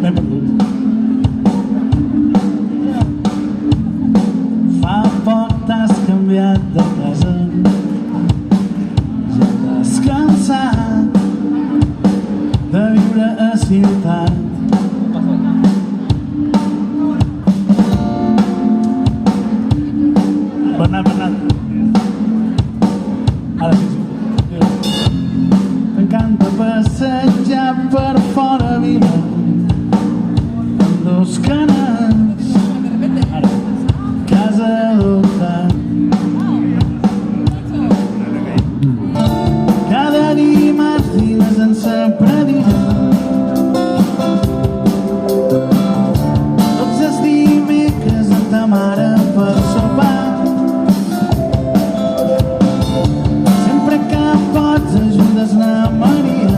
M'he perdut. Fa poc t'has canviat de casa, ja t'has cansat de viure a ciutat. Bernat. Ara sí. T'encanta passejar per fora vila amb dos canals. Ara. Casa adoptat. Cada dimarts dines en sa pradilla. Tots els dimecres amb ta mare per sopar. Ajudes na Maria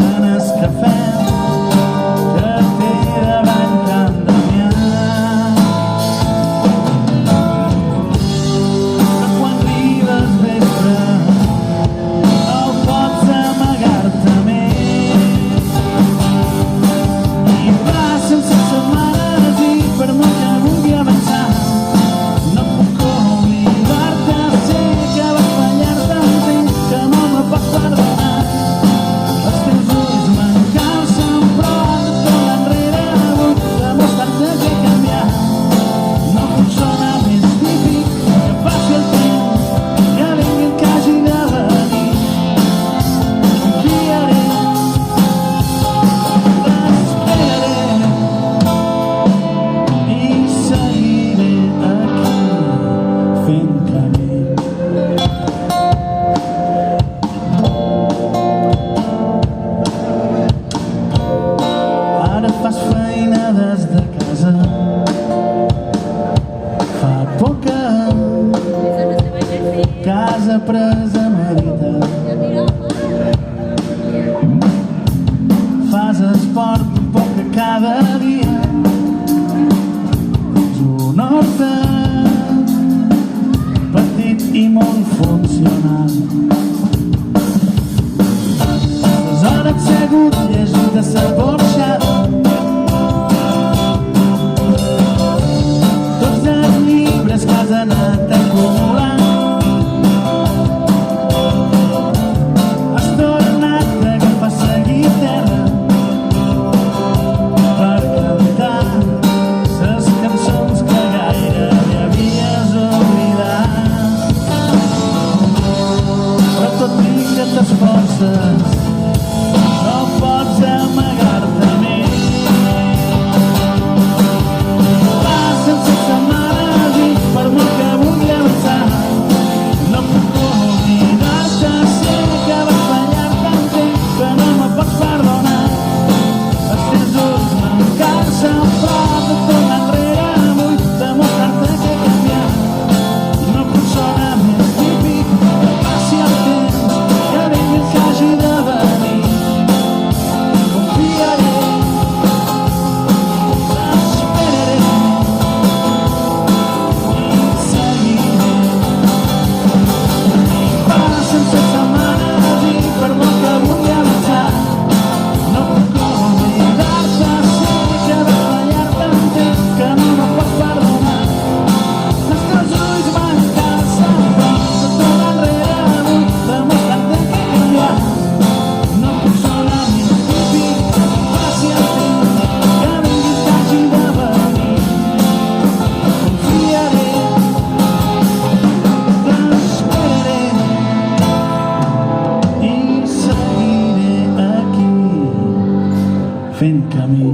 en el cafè que té davant Can Damià. Però quan arribes vespre no pots amagar-te més i passen 7 setmanes i per molt que vulgui avançar no puc oblidar-te. Sé que vas fallar-te que no me pots perdonar. Els teus ulls m'encalcen però et torna enrere. Vull demostrar-te que he canviat. No puc sonar més típic, que passi el temps, que vingui el que hagi de venir. Confiaré, t'esperaré i seguiré aquí fent camí. Fas feina des de casa. Fa poca casa presa merita. Fas esport un poc cada dia. Ets un horta petit i molt funcional. Les hores segut llegint a sa borxada. Que has anat acumulant. Has tornat a agafar sa guitarra per cantar ses cançons que gairebé havies oblidat. Però tot i que t'esforces no pots amagar-te més. Passen 7 setmanes i per molt que vulgui avançar no puc oblidar-te. Sé que vas fallar-te en temps que no me pots perdonar. Els teus ulls m'encalcen però et torna enrere. Vull demostrar-te que he canviat. No puc sonar més típic, que passi el temps, que vingui el que hagi de venir. Confiaré, t'esperaré sense setmanes i per molt que vulgui avançar no puc oblidar-te. Sé que vas fallar-te en temps que no me pots perdonar. Els teus ulls m'encalcen però et torna enrere. Vull demostrar-te que he canviat. No puc sonar més típic, que passi el temps, que vingui el que hagi de venir. Confiaré, t'esperaré i seguiré aquí fent camí.